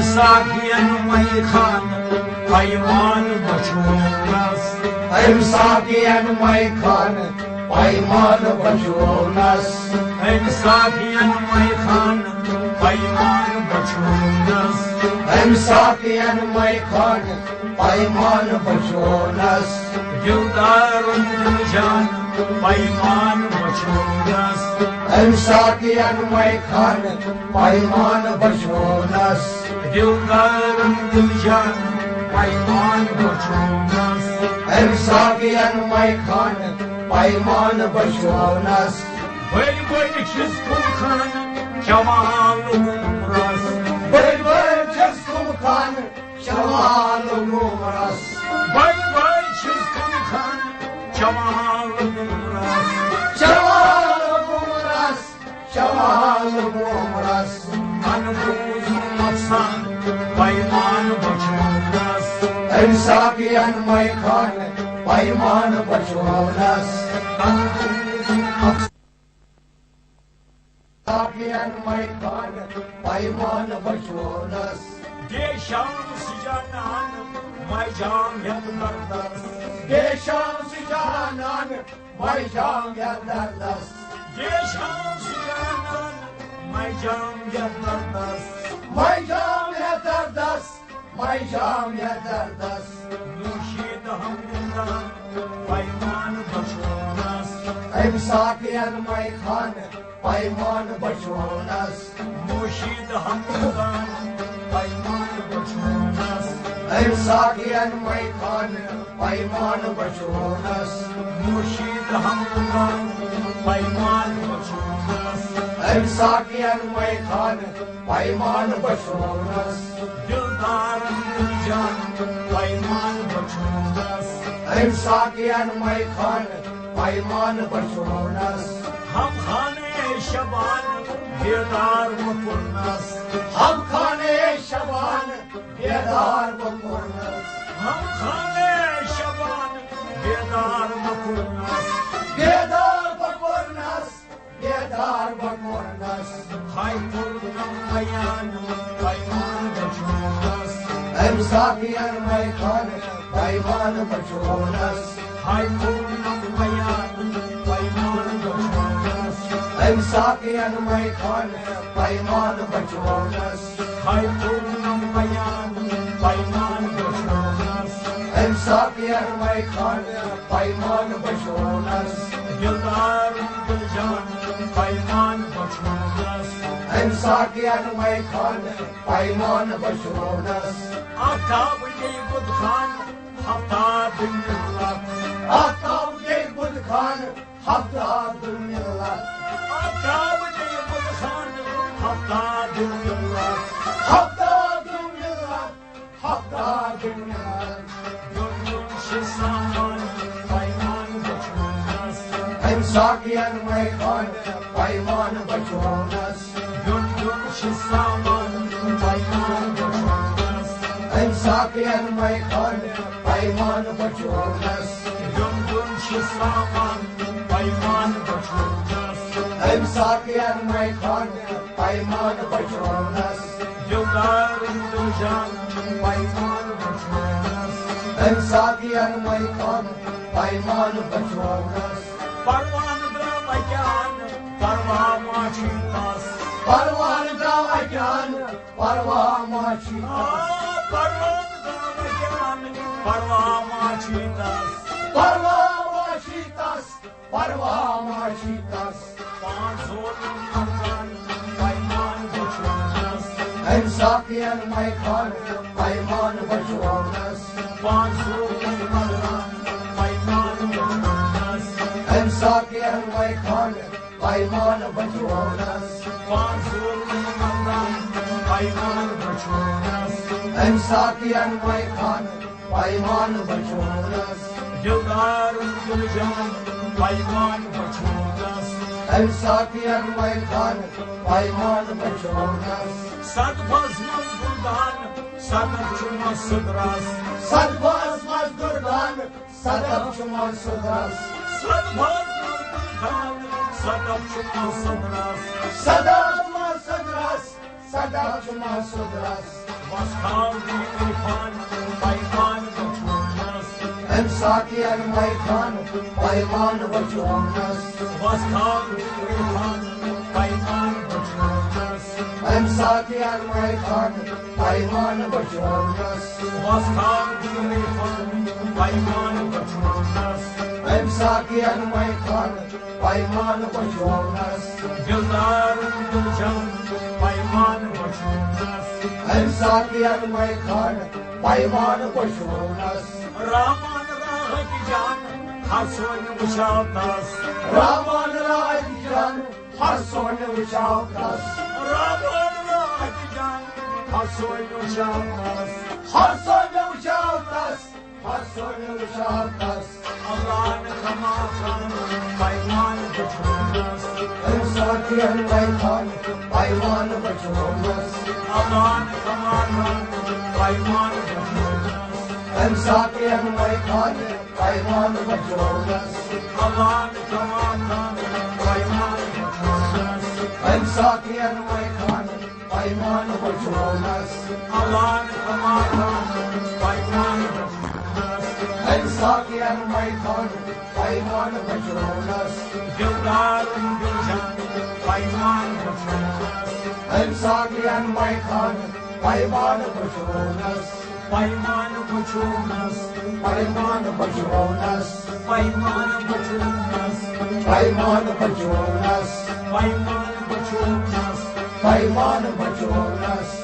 साकियन मई खान पैमान बचोनस साकियन मई खान पैमान बचोनस साकियन मई खान पैमान बचोनस साकियन मई खान पैमान बचोनस दिलदारुन दिलजान पैमान बचोनस साकियन मई खान पैमान बचोनस दिलदारुन दिलजान पैमान बचोनस साकियन मई खान पैमान बचोनस बड़ी बड़ी जिस्म खान जमाल उमरस बड़ी बड़ी जिस्म खान जमाल उमरस बड़ी बड़ी जिस्म खान जमाल उमरस जमाल उमरस जमाल उमरस अनबूज मफसान पैमान बचोनस साकियन मई खान पैमान बचोनस साकियन मई खान पैमान बचोनस देशां सिजानान मैजाम यदर्दस देशां सिजानान मैजाम यदर्दस देशां सिजानान मैजाम यदर्दस मैजाम यदर्दस मैजाम यदर्दस मुर्शिद हमदुल्लाह पैमान बचोनस साकियन मई खान पैमान बचोनस मुर्शिद हमदुल्लाह पैमान बचोनस साकियन मई खान पैमान बचोनस मुर्शिद हमदुल्लाह पैमान बचोनस साकियन मई खान पैमान बचोनस दिलदार दिलजान पैमान बचोनस साकियन मई खान पैमान बचोनस हम खाने शबान बेदार मुकुरनस हम खाने शबान बेदार मुकुरनस हम खाने शबान बेदार मुकुरनस बेदार मुकुरनस बेदार मुकुरनस हाय पूर्णम बयान पैमान बचोनस साकियन मई खान पैमान बचोनस हाय पूर्णम बयान पैमान बचोनस साकियन मई खान पैमान बचोनस हाय पूर्णम बयान पैमान बचोनस साकियन मई खान पैमान बचोनस दिलदार दिलजान पैमान बचोनस साकियन मई खान पैमान बचोनस आताब ये बुद खान हफ्ता दिन मिलत आताब ये बुद खान हफ्ता दिन मिलत आताब ये बुद खान हफ्ता दिन मिलत हफ्ता दिन मिलत हफ्ता दिन मिलत दुनिया से सामान पैमान बचोनस साकियन मई खान पैमान बचोनस दुनिया से सामान पैमान बचोनस साकियन मई खान पैमान बचोनस दुनिया से सामान पैमान बचोनस साकियन मई खान पैमान बचोनस दिलदार दिलजान पैमान बचोनस साकियन मई खान पैमान बचोनस परवान द्रवज्ञान परवा माचितास परवान द्रवज्ञान परवा माचितास परवान द्रवज्ञान परवा माचितास परवा माचितास परवा माचितास पांचों मर्दान पैमान बचोनस साकियन मई खान पैमान बचोनस पांचों मर्दान पैमान बचोनस साकियन मई खान पैमान बचोनस पांचों मर्दान पैमान बचोनस साकियन मई खान पैमान बचोनस दिलदार दिलजान पैमान बचोनस साकियन मई खान पैमान बचोनस सदफस मजदुरदान सदफ चुमा सदरास सदफस मजदुरदान सदब शुमार सुदरस सदभान खान सदब शुमार सुदरस सदब शुमार सुदरस सदब शुमार सुदरस was खान दी खान पैमान बचोनस साकी अनमय खान पैमान बचोनस was खान दी खान पैमान बचोनस साकी अनमय खान पैमान बचोनस was खान दी खान पैमान बचोनस साकी अनमय खान पैमान बचोनस दिलदार दिलजान पैमान बचोनस साकी अनमय खान पैमान बचोनस रामान राह की जान हर सोन विशालदास रामान राह की जान हर सोन विशालदास रामान राह की जान हर सोन विशालदास हर सोन विशालदास हर सोन विशालदास अल्लाह ने खमा खान पैमान बचोनस साकी अनमय खान पैमान बचोनस अल्लाह ने खमा खान पैमान बचोनस साकी अनमय खान पैमान बचोनस अल्लाह ने खमा खान पैमान बचोनस साकी अनमय खान पैमान बचोनस अल्लाह ने खमा खान पैमान बचोनस साकी अनमय खान पैमान बचोनस दिलदार दिलजान पैमान बचोनस साकी अनमय खान पैमान बचोनस पैमान बचोनस पैमान बचोनस पैमान बचोनस पैमान बचोनस पैमान बचोनस पैमान बचोनस